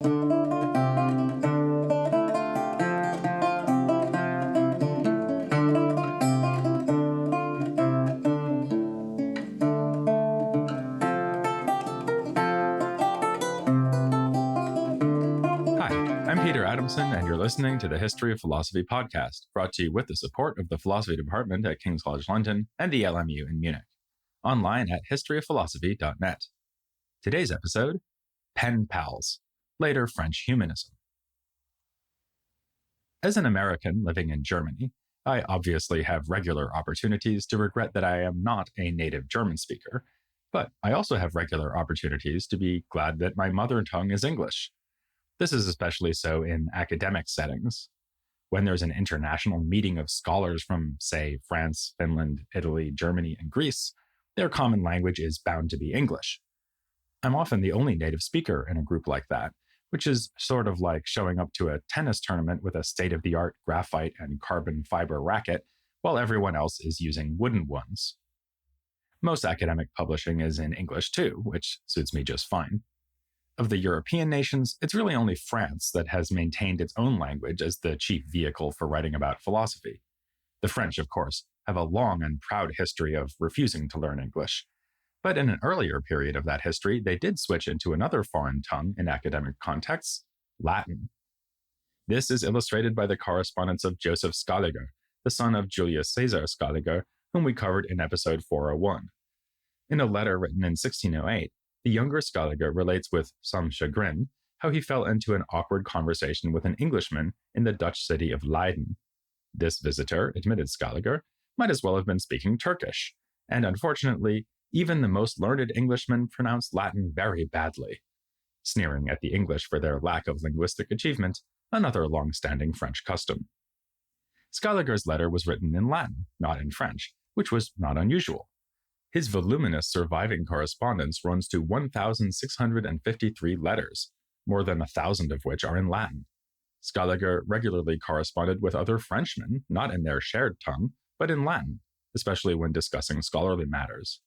I'm Peter Adamson, and you're listening to the History of Philosophy podcast, brought to you with the support of the Philosophy Department at King's College London and the LMU in Munich. Online at historyofphilosophy.net. Today's episode, Pen Pals, later French Humanism. As an American living in Germany, I obviously have regular opportunities to regret that I am not a native German speaker, but I also have regular opportunities to be glad that my mother tongue is English. This is especially so in academic settings. When there's an international meeting of scholars from, say, France, Finland, Italy, Germany, and Greece, their common language is bound to be English. I'm often the only native speaker in a group like that, which is sort of like showing up to a tennis tournament with a state-of-the-art graphite and carbon fiber racket, while everyone else is using wooden ones. Most academic publishing is in English too, which suits me just fine. Of the European nations, it's really only France that has maintained its own language as the chief vehicle for writing about philosophy. The French, of course, have a long and proud history of refusing to learn English. But in an earlier period of that history, they did switch into another foreign tongue in academic contexts, Latin. This is illustrated by the correspondence of Joseph Scaliger, the son of Julius Caesar Scaliger, whom we covered in episode 401. In a letter written in 1608, the younger Scaliger relates with some chagrin how he fell into an awkward conversation with an Englishman in the Dutch city of Leiden. This visitor, admitted Scaliger, might as well have been speaking Turkish, and unfortunately, even the most learned Englishmen pronounced Latin very badly. Sneering at the English for their lack of linguistic achievement, another long-standing French custom. Scaliger's letter was written in Latin, not in French, which was not unusual. His voluminous surviving correspondence runs to 1,653 letters, more than 1,000 of which are in Latin. Scaliger regularly corresponded with other Frenchmen, not in their shared tongue, but in Latin, especially when discussing scholarly matters.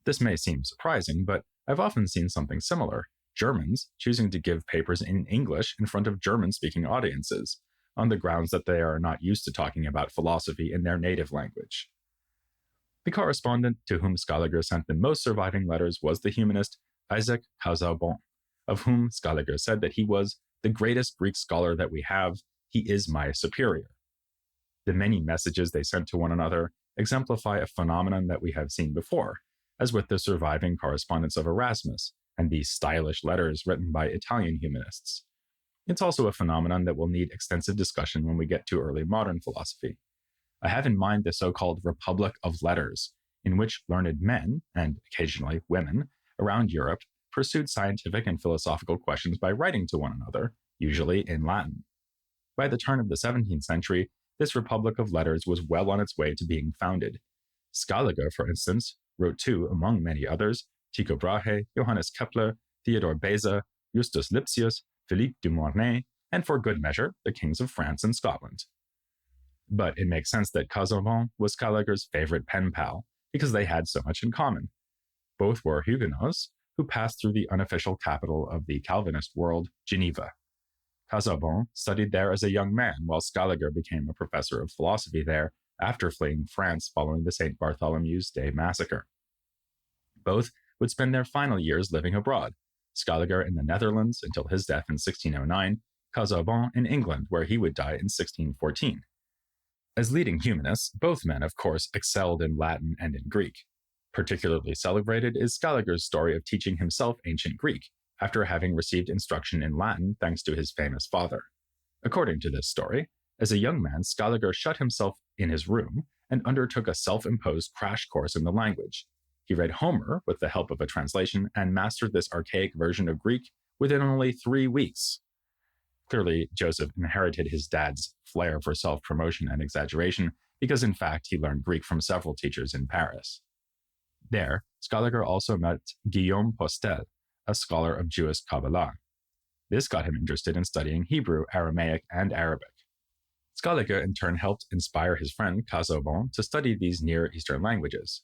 This may seem surprising, but I've often seen something similar, Germans choosing to give papers in English in front of German-speaking audiences, on the grounds that they are not used to talking about philosophy in their native language. The correspondent to whom Scaliger sent the most surviving letters was the humanist Isaac Casaubon, of whom Scaliger said that he was the greatest Greek scholar that we have. He is my superior. The many messages they sent to one another exemplify a phenomenon that we have seen before, as with the surviving correspondence of Erasmus and the stylish letters written by Italian humanists. It's also a phenomenon that will need extensive discussion when we get to early modern philosophy. I have in mind the so-called Republic of Letters, in which learned men, and occasionally women, around Europe pursued scientific and philosophical questions by writing to one another, usually in Latin. By the turn of the 17th century, this Republic of Letters was well on its way to being founded. Scaliger, for instance, wrote to, among many others, Tycho Brahe, Johannes Kepler, Theodor Beza, Justus Lipsius, Philippe du Mornay, and for good measure, the kings of France and Scotland. But it makes sense that Casaubon was Scaliger's favorite pen pal, because they had so much in common. Both were Huguenots, who passed through the unofficial capital of the Calvinist world, Geneva. Casaubon studied there as a young man, while Scaliger became a professor of philosophy there after fleeing France following the St. Bartholomew's Day massacre. Both would spend their final years living abroad, Scaliger in the Netherlands until his death in 1609, Casaubon in England, where he would die in 1614. As leading humanists, both men, of course, excelled in Latin and in Greek. Particularly celebrated is Scaliger's story of teaching himself ancient Greek, after having received instruction in Latin thanks to his famous father. According to this story, as a young man, Scaliger shut himself in his room and undertook a self-imposed crash course in the language. He read Homer with the help of a translation and mastered this archaic version of Greek within only 3 weeks. Clearly, Joseph inherited his dad's flair for self-promotion and exaggeration because, in fact, he learned Greek from several teachers in Paris. There, Scaliger also met Guillaume Postel, a scholar of Jewish Kabbalah. This got him interested in studying Hebrew, Aramaic, and Arabic. Scaliger in turn helped inspire his friend Casaubon to study these Near Eastern languages.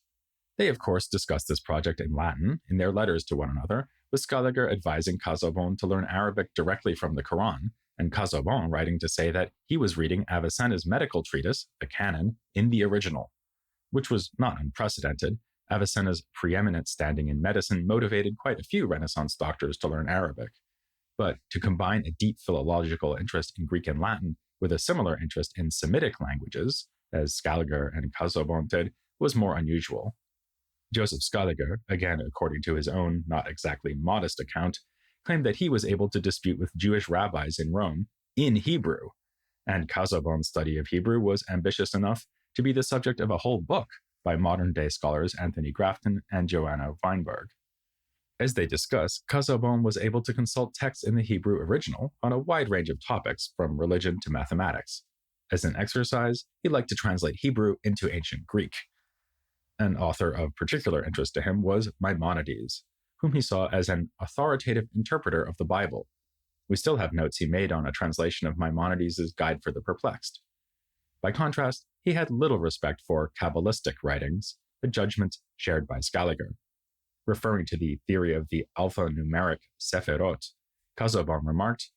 They, of course, discussed this project in Latin in their letters to one another, with Scaliger advising Casaubon to learn Arabic directly from the Quran, and Casaubon writing to say that he was reading Avicenna's medical treatise, the Canon, in the original, which was not unprecedented. Avicenna's preeminent standing in medicine motivated quite a few Renaissance doctors to learn Arabic. But to combine a deep philological interest in Greek and Latin with a similar interest in Semitic languages, as Scaliger and Casaubon did, was more unusual. Joseph Scaliger, again according to his own not exactly modest account, claimed that he was able to dispute with Jewish rabbis in Rome in Hebrew, and Casaubon's study of Hebrew was ambitious enough to be the subject of a whole book by modern-day scholars Anthony Grafton and Joanna Weinberg. As they discuss, Casaubon was able to consult texts in the Hebrew original on a wide range of topics, from religion to mathematics. As an exercise, he liked to translate Hebrew into ancient Greek. An author of particular interest to him was Maimonides, whom he saw as an authoritative interpreter of the Bible. We still have notes he made on a translation of Maimonides' Guide for the Perplexed. By contrast, he had little respect for Kabbalistic writings, a judgment shared by Scaliger. Referring to the theory of the alphanumeric sephirot, Casaubon remarked,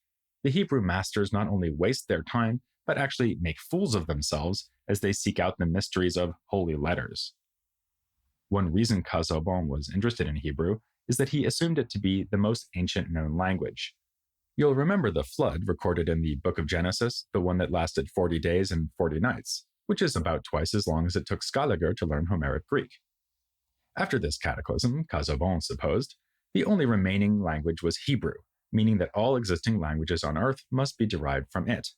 "The Hebrew masters not only waste their time, but actually make fools of themselves as they seek out the mysteries of holy letters." One reason Casaubon was interested in Hebrew is that he assumed it to be the most ancient known language. You'll remember the flood recorded in the Book of Genesis, the one that lasted 40 days and 40 nights, which is about twice as long as it took Scaliger to learn Homeric Greek. After this cataclysm, Casaubon supposed, the only remaining language was Hebrew, meaning that all existing languages on Earth must be derived from it.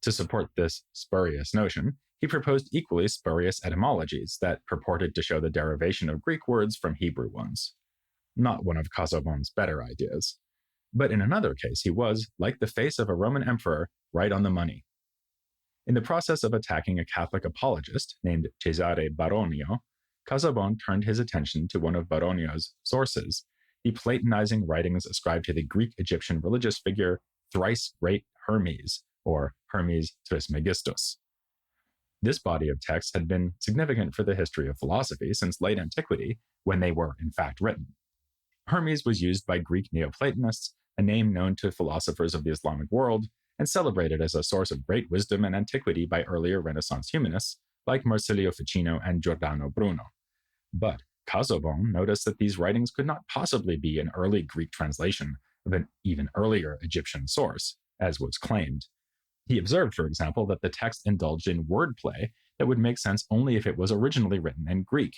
To support this spurious notion, he proposed equally spurious etymologies that purported to show the derivation of Greek words from Hebrew ones. Not one of Casaubon's better ideas. But in another case, he was, like the face of a Roman emperor, right on the money. In the process of attacking a Catholic apologist named Cesare Baronio, Casaubon turned his attention to one of Baronio's sources, the Platonizing writings ascribed to the Greek-Egyptian religious figure thrice great Hermes, or Hermes Trismegistus. This body of texts had been significant for the history of philosophy since late antiquity, when they were in fact written. Hermes was used by Greek Neoplatonists, a name known to philosophers of the Islamic world, and celebrated as a source of great wisdom and antiquity by earlier Renaissance humanists like Marsilio Ficino and Giordano Bruno. But Casaubon noticed that these writings could not possibly be an early Greek translation of an even earlier Egyptian source, as was claimed. He observed, for example, that the text indulged in wordplay that would make sense only if it was originally written in Greek,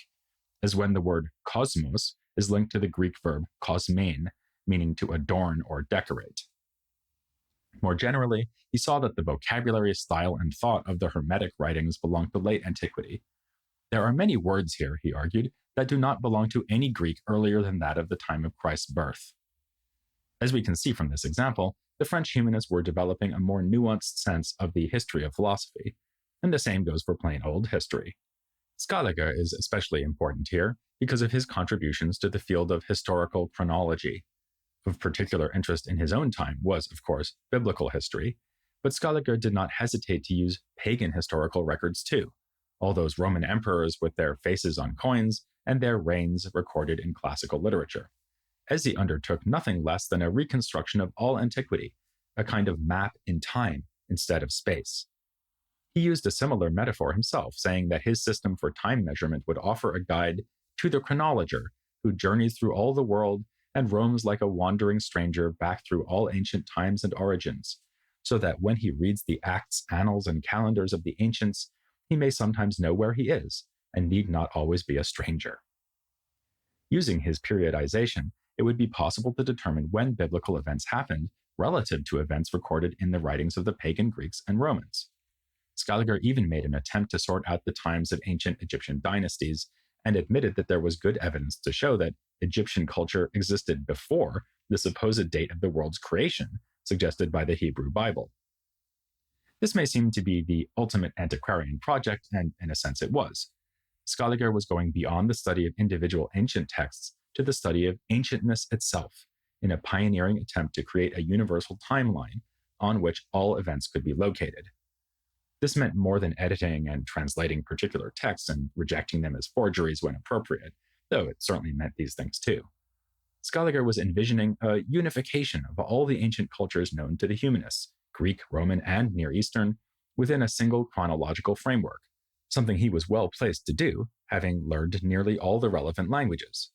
as when the word kosmos is linked to the Greek verb kosmein, meaning to adorn or decorate. More generally, he saw that the vocabulary, style, and thought of the Hermetic writings belonged to late antiquity. There are many words here, he argued, that do not belong to any Greek earlier than that of the time of Christ's birth. As we can see from this example, the French humanists were developing a more nuanced sense of the history of philosophy, and the same goes for plain old history. Scaliger is especially important here because of his contributions to the field of historical chronology. Of particular interest in his own time was, of course, biblical history, but Scaliger did not hesitate to use pagan historical records too, all those Roman emperors with their faces on coins and their reigns recorded in classical literature, as he undertook nothing less than a reconstruction of all antiquity, a kind of map in time instead of space. He used a similar metaphor himself, saying that his system for time measurement would offer a guide to the chronologer who journeys through all the world and roams like a wandering stranger back through all ancient times and origins, so that when he reads the acts, annals, and calendars of the ancients, he may sometimes know where he is, and need not always be a stranger. Using his periodization, it would be possible to determine when biblical events happened relative to events recorded in the writings of the pagan Greeks and Romans. Scaliger even made an attempt to sort out the times of ancient Egyptian dynasties, and admitted that there was good evidence to show that Egyptian culture existed before the supposed date of the world's creation, suggested by the Hebrew Bible. This may seem to be the ultimate antiquarian project, and in a sense it was. Scaliger was going beyond the study of individual ancient texts to the study of ancientness itself, in a pioneering attempt to create a universal timeline on which all events could be located. This meant more than editing and translating particular texts and rejecting them as forgeries when appropriate, though it certainly meant these things too. Scaliger was envisioning a unification of all the ancient cultures known to the humanists, Greek, Roman, and Near Eastern, within a single chronological framework, something he was well placed to do, having learned nearly all the relevant languages.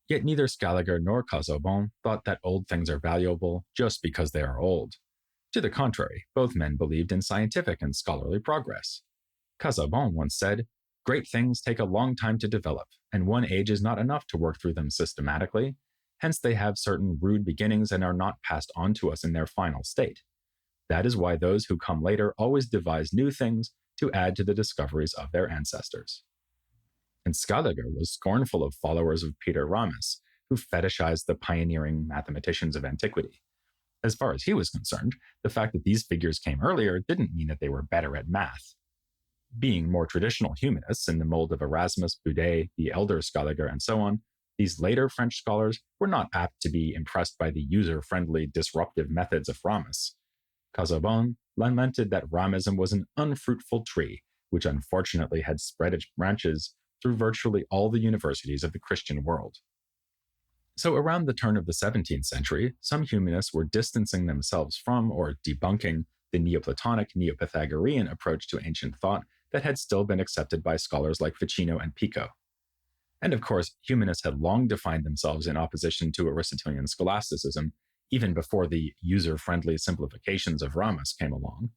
Yet neither Scaliger nor Casaubon thought that old things are valuable just because they are old. To the contrary, both men believed in scientific and scholarly progress. Casaubon once said, "Great things take a long time to develop, and one age is not enough to work through them systematically. Hence they have certain rude beginnings and are not passed on to us in their final state. That is why those who come later always devise new things to add to the discoveries of their ancestors." And Scaliger was scornful of followers of Peter Ramus, who fetishized the pioneering mathematicians of antiquity. As far as he was concerned, the fact that these figures came earlier didn't mean that they were better at math. Being more traditional humanists in the mold of Erasmus, Boudet, the elder Scaliger, and so on, these later French scholars were not apt to be impressed by the user-friendly, disruptive methods of Ramus. Casaubon lamented that Ramism was an unfruitful tree, which unfortunately had spread its branches through virtually all the universities of the Christian world. So around the turn of the 17th century, some humanists were distancing themselves from or debunking the Neoplatonic, Neo-Pythagorean approach to ancient thought that had still been accepted by scholars like Ficino and Pico. And of course, humanists had long defined themselves in opposition to Aristotelian scholasticism, even before the user-friendly simplifications of Ramus came along.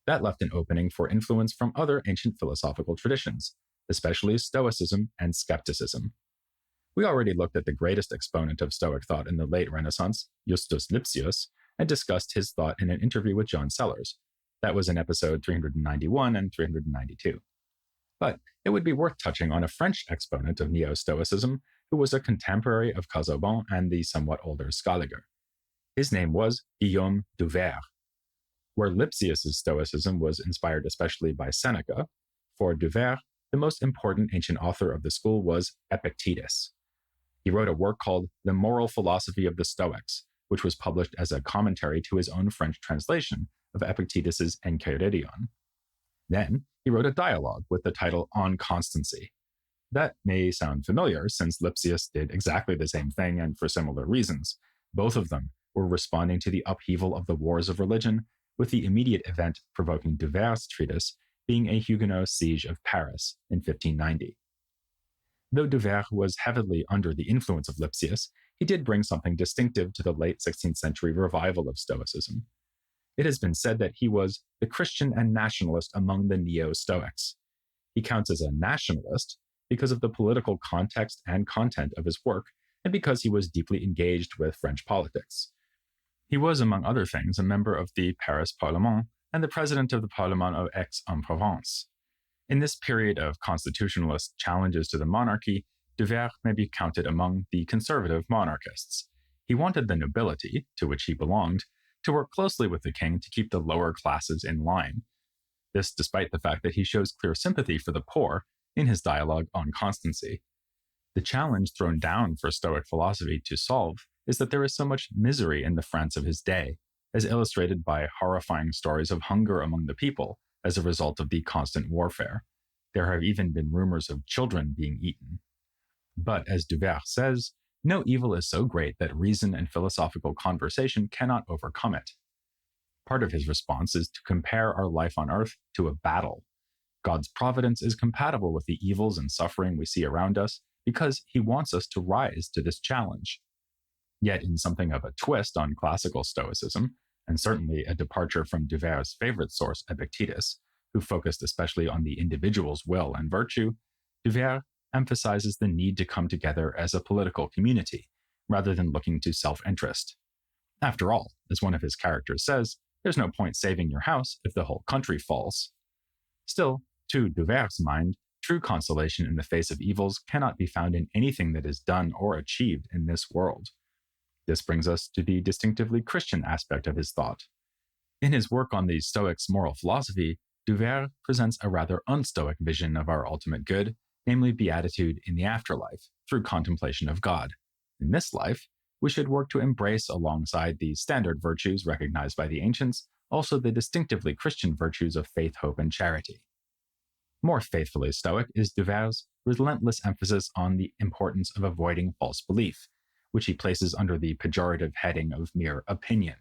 That left an opening for influence from other ancient philosophical traditions, especially Stoicism and skepticism. We already looked at the greatest exponent of Stoic thought in the late Renaissance, Justus Lipsius, and discussed his thought in an interview with John Sellers. That was in episode 391 and 392. But it would be worth touching on a French exponent of Neo-Stoicism who was a contemporary of Casaubon and the somewhat older Scaliger. His name was Guillaume du Vair. Where Lipsius's Stoicism was inspired especially by Seneca, for du Vair, the most important ancient author of the school was Epictetus. He wrote a work called The Moral Philosophy of the Stoics, which was published as a commentary to his own French translation of Epictetus's Enchiridion. Then, he wrote a dialogue with the title On Constancy. That may sound familiar, since Lipsius did exactly the same thing and for similar reasons. Both of them were responding to the upheaval of the wars of religion, with the immediate event provoking du Vair's treatise being a Huguenot siege of Paris in 1590. Though du Vair was heavily under the influence of Lipsius, he did bring something distinctive to the late 16th century revival of Stoicism. It has been said that he was the Christian and nationalist among the Neo-Stoics. He counts as a nationalist because of the political context and content of his work, and because he was deeply engaged with French politics. He was, among other things, a member of the Paris Parlement and the president of the Parlement of Aix-en-Provence. In this period of constitutionalist challenges to the monarchy, du Vair may be counted among the conservative monarchists. He wanted the nobility, to which he belonged, to work closely with the king to keep the lower classes in line. This despite the fact that he shows clear sympathy for the poor in his dialogue on constancy. The challenge thrown down for Stoic philosophy to solve is that there is so much misery in the France of his day, as illustrated by horrifying stories of hunger among the people as a result of the constant warfare. There have even been rumors of children being eaten. But as du Vair says, no evil is so great that reason and philosophical conversation cannot overcome it. Part of his response is to compare our life on earth to a battle. God's providence is compatible with the evils and suffering we see around us because he wants us to rise to this challenge. Yet in something of a twist on classical Stoicism, and certainly a departure from du Vair's favorite source, Epictetus, who focused especially on the individual's will and virtue, du Vair emphasizes the need to come together as a political community, rather than looking to self-interest. After all, as one of his characters says, there's no point saving your house if the whole country falls. Still, to du Vair's mind, true consolation in the face of evils cannot be found in anything that is done or achieved in this world. This brings us to the distinctively Christian aspect of his thought. In his work on the Stoics' moral philosophy, du Vair presents a rather unstoic vision of our ultimate good, namely beatitude in the afterlife, through contemplation of God. In this life, we should work to embrace alongside the standard virtues recognized by the ancients, also the distinctively Christian virtues of faith, hope, and charity. More faithfully Stoic is du Vair's relentless emphasis on the importance of avoiding false belief, which he places under the pejorative heading of mere opinion.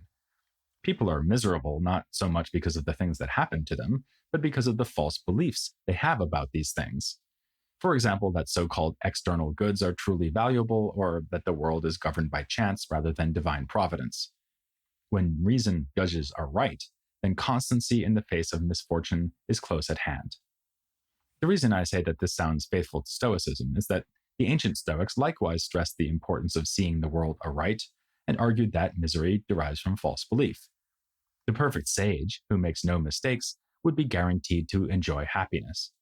People are miserable not so much because of the things that happen to them, but because of the false beliefs they have about these things. For example, that so-called external goods are truly valuable, or that the world is governed by chance rather than divine providence. When reason judges are right, then constancy in the face of misfortune is close at hand. The reason I say that this sounds faithful to Stoicism is that the ancient Stoics likewise stressed the importance of seeing the world aright and argued that misery derives from false belief. The perfect sage, who makes no mistakes, would be guaranteed to enjoy happiness.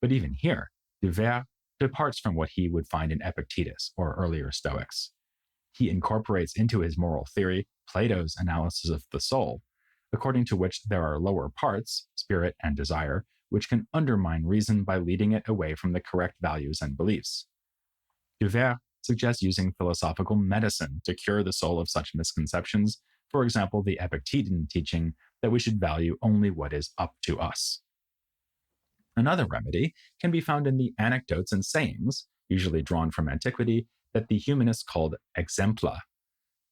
But even here, du Vair departs from what he would find in Epictetus or earlier Stoics. He incorporates into his moral theory Plato's analysis of the soul, according to which there are lower parts, spirit and desire, which can undermine reason by leading it away from the correct values and beliefs. Du Vair suggests using philosophical medicine to cure the soul of such misconceptions, for example, the Epictetan teaching that we should value only what is up to us. Another remedy can be found in the anecdotes and sayings, usually drawn from antiquity, that the humanists called exempla.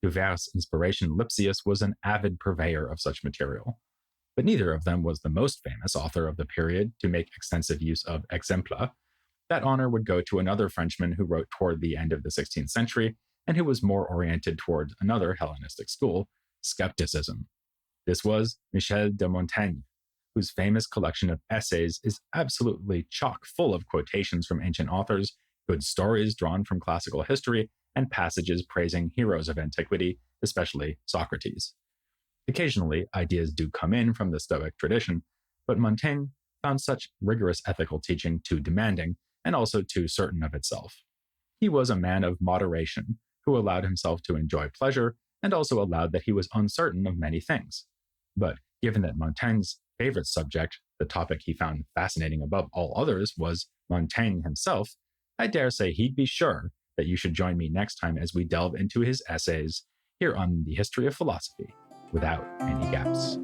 Du Vair's inspiration Lipsius was an avid purveyor of such material, but neither of them was the most famous author of the period to make extensive use of exempla. That honor would go to another Frenchman who wrote toward the end of the 16th century and who was more oriented toward another Hellenistic school, skepticism. This was Michel de Montaigne, whose famous collection of essays is absolutely chock full of quotations from ancient authors, good stories drawn from classical history, and passages praising heroes of antiquity, especially Socrates. Occasionally, ideas do come in from the Stoic tradition, but Montaigne found such rigorous ethical teaching too demanding and also too certain of itself. He was a man of moderation who allowed himself to enjoy pleasure and also allowed that he was uncertain of many things. But given that Montaigne's favorite subject, the topic he found fascinating above all others, was Montaigne himself, I dare say he'd be sure that you should join me next time as we delve into his essays here on the History of Philosophy, without any gaps.